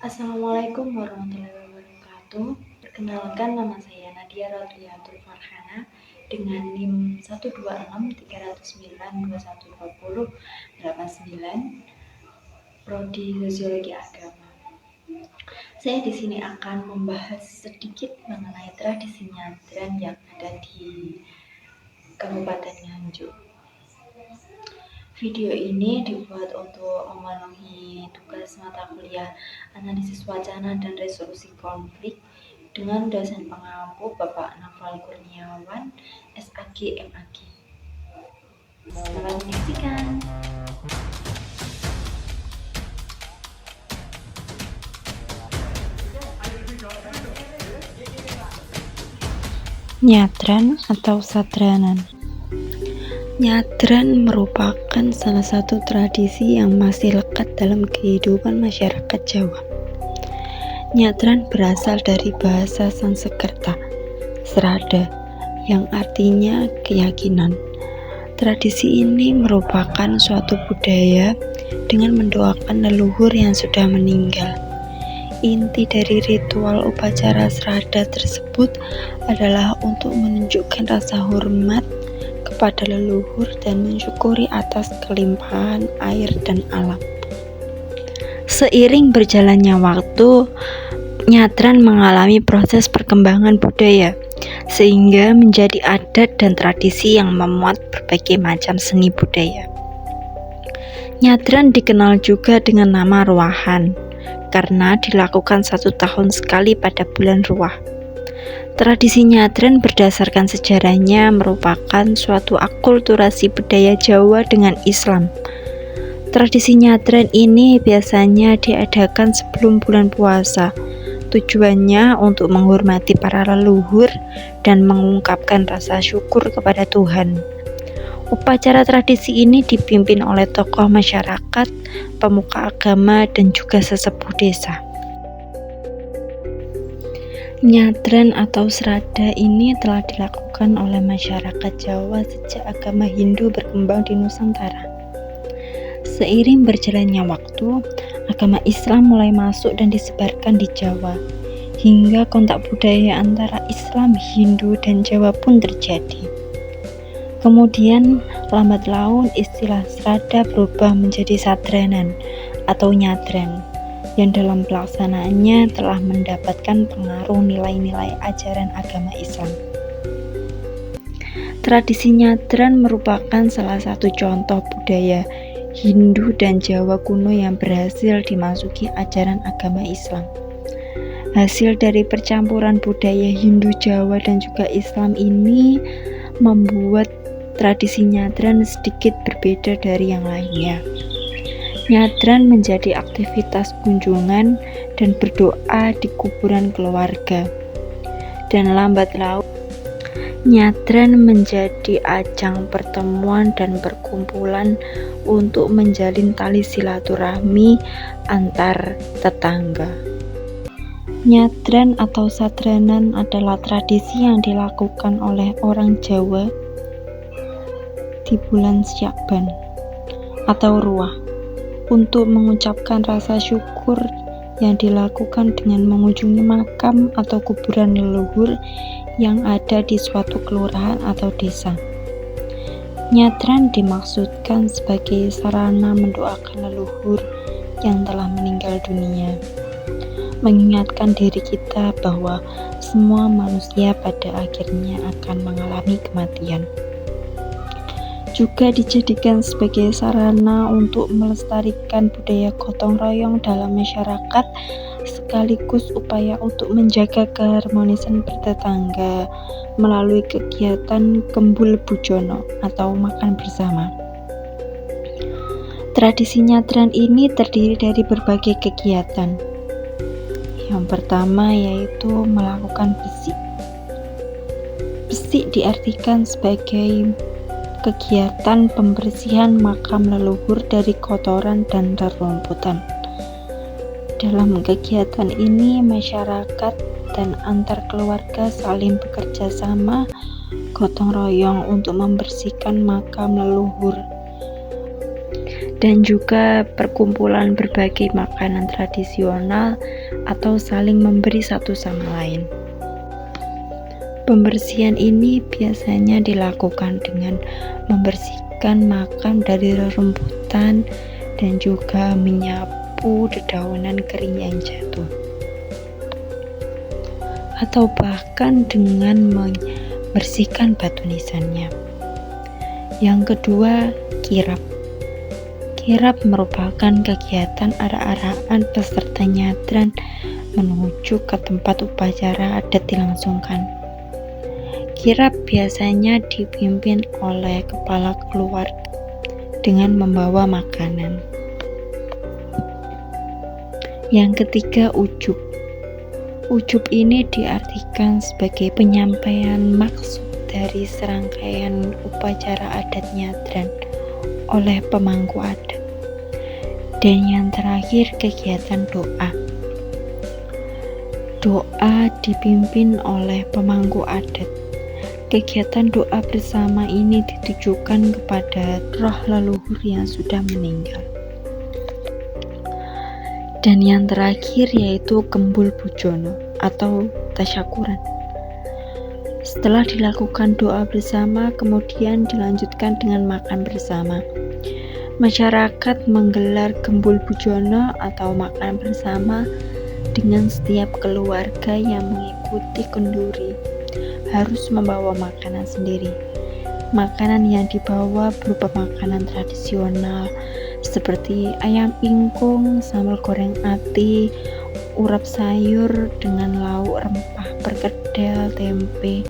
Assalamualaikum warahmatullahi wabarakatuh. Perkenalkan, nama saya Nadia Rodliatul Farhana dengan NIM 12639212089, Prodi Sosiologi Agama. Saya di sini akan membahas sedikit mengenai tradisi nyadran yang ada di Kabupaten Nganjuk. Video ini dibuat untuk memenuhi tugas mata kuliah analisis wacana dan resolusi konflik dengan dosen pengampu Bapak Naufal Kurniawan, SAG MAG. Selamat menyaksikan. Nyadran atau sadranan. Nyadran merupakan salah satu tradisi yang masih lekat dalam kehidupan masyarakat Jawa. Nyadran berasal dari bahasa Sanskerta, srada, yang artinya keyakinan. Tradisi ini merupakan suatu budaya dengan mendoakan leluhur yang sudah meninggal. Inti dari ritual upacara srada tersebut adalah untuk menunjukkan rasa hormat kepada leluhur dan mensyukuri atas kelimpahan air dan alam. Seiring berjalannya waktu, nyadran mengalami proses perkembangan budaya, sehingga menjadi adat dan tradisi yang memuat berbagai macam seni budaya. Nyadran dikenal juga dengan nama ruahan, karena dilakukan 1 tahun sekali pada bulan Ruah. Tradisi nyadran berdasarkan sejarahnya merupakan suatu akulturasi budaya Jawa dengan Islam. Tradisi nyadran ini biasanya diadakan sebelum bulan puasa. Tujuannya untuk menghormati para leluhur dan mengungkapkan rasa syukur kepada Tuhan. Upacara tradisi ini dipimpin oleh tokoh masyarakat, pemuka agama, dan juga sesepuh desa. Nyadran atau srada ini telah dilakukan oleh masyarakat Jawa sejak agama Hindu berkembang di Nusantara. Seiring berjalannya waktu, agama Islam mulai masuk dan disebarkan di Jawa, hingga kontak budaya antara Islam, Hindu, dan Jawa pun terjadi. Kemudian, lambat laun istilah srada berubah menjadi sadranan atau nyadran, yang dalam pelaksanaannya telah mendapatkan pengaruh nilai-nilai ajaran agama Islam. Tradisi nyadran merupakan salah satu contoh budaya Hindu dan Jawa kuno yang berhasil dimasuki ajaran agama Islam. Hasil dari percampuran budaya Hindu, Jawa, dan juga Islam ini membuat tradisi nyadran sedikit berbeda dari yang lainnya. Nyadran menjadi aktivitas kunjungan dan berdoa di kuburan keluarga. Dan lambat laun, nyadran menjadi ajang pertemuan dan perkumpulan untuk menjalin tali silaturahmi antar tetangga. Nyadran atau sadranan adalah tradisi yang dilakukan oleh orang Jawa di bulan Syakban atau Ruah untuk mengucapkan rasa syukur yang dilakukan dengan mengunjungi makam atau kuburan leluhur yang ada di suatu kelurahan atau desa. Nyadran dimaksudkan sebagai sarana mendoakan leluhur yang telah meninggal dunia, mengingatkan diri kita bahwa semua manusia pada akhirnya akan mengalami kematian. Juga dijadikan sebagai sarana untuk melestarikan budaya gotong royong dalam masyarakat, sekaligus upaya untuk menjaga keharmonisan bertetangga melalui kegiatan Kembul Bujono atau makan bersama. Tradisi nyadran ini terdiri dari berbagai kegiatan. Yang pertama yaitu melakukan besik. Besik diartikan sebagai kegiatan pembersihan makam leluhur dari kotoran dan rerumputan. Dalam kegiatan ini, masyarakat dan antar keluarga saling bekerja sama, gotong royong untuk membersihkan makam leluhur. dan juga perkumpulan berbagai makanan tradisional atau saling memberi satu sama lain. Pembersihan ini biasanya dilakukan dengan membersihkan makam dari rerumputan dan juga menyapu dedaunan kering yang jatuh, atau bahkan dengan membersihkan batu nisannya. Yang kedua, kirap. Kirap merupakan kegiatan arak-arakan peserta nyadran menuju ke tempat upacara adat dilangsungkan. Kirap biasanya dipimpin oleh kepala keluarga dengan membawa makanan. Yang ketiga, ujub. Ujub ini diartikan sebagai penyampaian maksud dari serangkaian upacara adat nyadran oleh pemangku adat. Dan yang terakhir, kegiatan doa. Doa dipimpin oleh pemangku adat. Kegiatan doa bersama ini ditujukan kepada roh leluhur yang sudah meninggal. Dan yang terakhir yaitu Kembul Bujono atau tasyakuran. Setelah dilakukan doa bersama, kemudian dilanjutkan dengan makan bersama. Masyarakat menggelar Kembul Bujono atau makan bersama dengan setiap keluarga yang mengikuti kenduri harus membawa makanan sendiri. Makanan yang dibawa berupa makanan tradisional seperti ayam ingkung, sambal goreng ati, urap sayur dengan lauk rempah perkedel, tempe,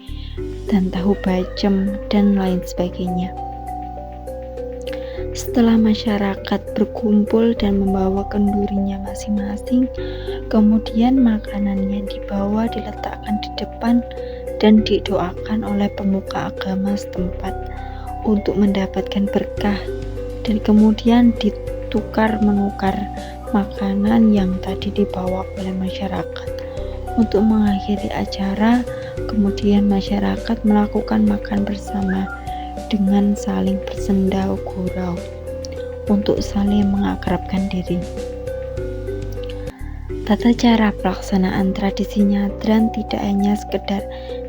dan tahu bacem, dan lain sebagainya. Setelah masyarakat berkumpul dan membawa kendurinya masing-masing, kemudian makanannya dibawa diletakkan di depan dan didoakan oleh pemuka agama setempat untuk mendapatkan berkah, dan kemudian ditukar-menukar makanan yang tadi dibawa oleh masyarakat. Untuk mengakhiri acara, kemudian masyarakat melakukan makan bersama dengan saling bersendau gurau untuk saling mengakrabkan diri. Tata cara pelaksanaan tradisi nyadran tidak hanya sekedar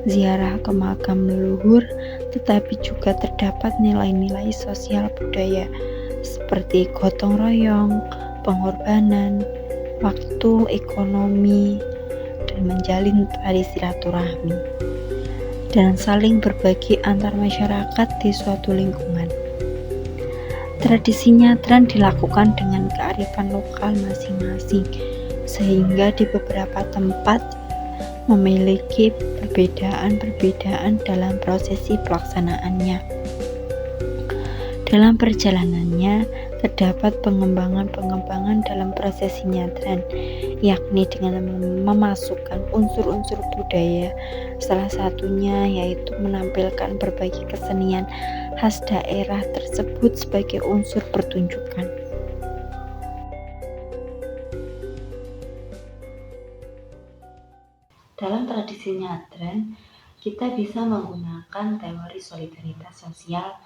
ziarah ke makam leluhur, tetapi juga terdapat nilai-nilai sosial budaya seperti gotong royong, pengorbanan, waktu, ekonomi, dan menjalin tali silaturahmi, dan saling berbagi antar masyarakat di suatu lingkungan. Tradisi nyadran dilakukan dengan kearifan lokal masing-masing, sehingga di beberapa tempat memiliki perbedaan-perbedaan dalam prosesi pelaksanaannya. Dalam perjalanannya, terdapat pengembangan-pengembangan dalam prosesi nyadran, yakni dengan memasukkan unsur-unsur budaya, salah satunya yaitu menampilkan berbagai kesenian khas daerah tersebut sebagai unsur pertunjukan. Dalam tradisi nyadran, kita bisa menggunakan teori solidaritas sosial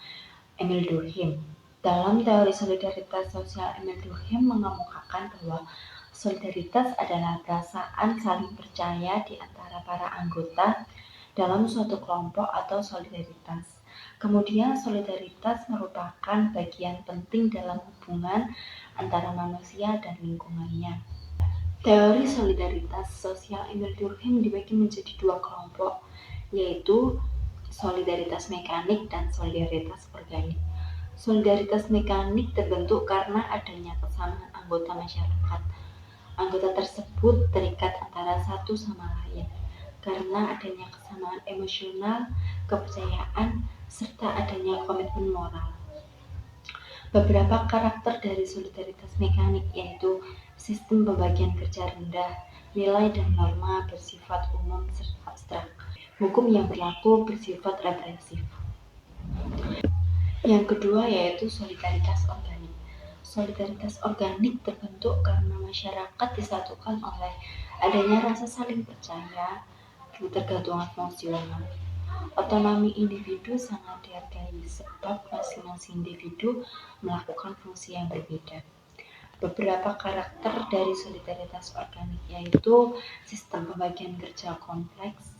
Emil Durkheim. Dalam teori solidaritas sosial Emil Durkheim mengemukakan bahwa solidaritas adalah perasaan saling percaya di antara para anggota dalam suatu kelompok atau solidaritas. Kemudian solidaritas merupakan bagian penting dalam hubungan antara manusia dan lingkungannya. Teori solidaritas sosial Emil Durkheim dibagi menjadi dua kelompok, yaitu solidaritas mekanik dan solidaritas organik. Solidaritas mekanik terbentuk karena adanya kesamaan anggota masyarakat. Anggota tersebut terikat antara satu sama lain karena adanya kesamaan emosional, kepercayaan, serta adanya komitmen moral. Beberapa karakter dari solidaritas mekanik yaitu sistem pembagian kerja rendah, nilai dan norma bersifat umum serta abstrak, hukum yang berlaku bersifat represif. Yang kedua yaitu solidaritas organik. Solidaritas organik terbentuk karena masyarakat disatukan oleh adanya rasa saling percaya, ketergantungan emosional. Otonomi individu sangat dihargai sebab masing-masing individu melakukan fungsi yang berbeda. Beberapa karakter dari solidaritas organik yaitu sistem pembagian kerja kompleks,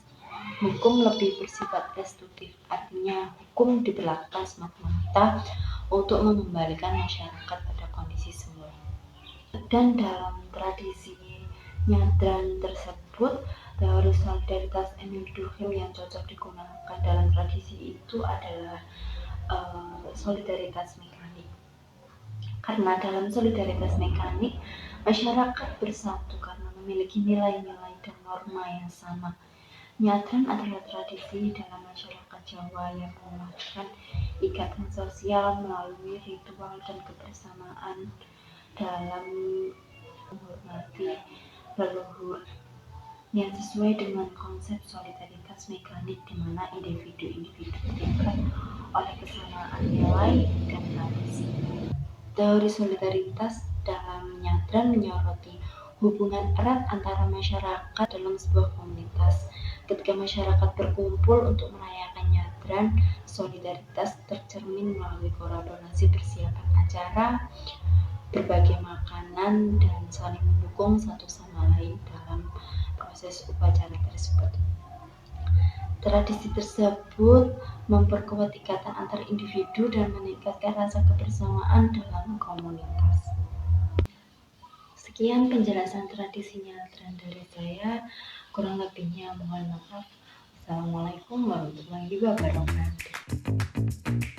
hukum lebih bersifat restruktif, artinya hukum diberlakukan semata-mata untuk mengembalikan masyarakat pada kondisi semula. Dan dalam tradisi nyadran tersebut, teori solidaritas Emil Durkheim yang cocok digunakan dalam tradisi itu adalah solidaritas mekanik. Karena dalam solidaritas mekanik, masyarakat bersatu karena memiliki nilai-nilai dan norma yang sama. Nyadran adalah tradisi dalam masyarakat Jawa yang menguatkan ikatan sosial melalui ritual dan kebersamaan dalam menghormati leluhur yang sesuai dengan konsep solidaritas mekanik di mana individu-individu terikat oleh kesamaan nilai dan tradisi. Teori solidaritas dalam nyadran menyoroti hubungan erat antara masyarakat dalam sebuah komunitas. Ketika masyarakat berkumpul untuk merayakan nyadran, solidaritas tercermin melalui kolaborasi persiapan acara, berbagai makanan, dan saling mendukung satu sama lain dalam proses upacara tersebut. Tradisi tersebut memperkuat ikatan antar individu dan meningkatkan rasa kebersamaan dalam komunitas. Sekian penjelasan tradisi nyadran dari saya, kurang lebihnya mohon maaf. Assalamualaikum warahmatullahi wabarakatuh.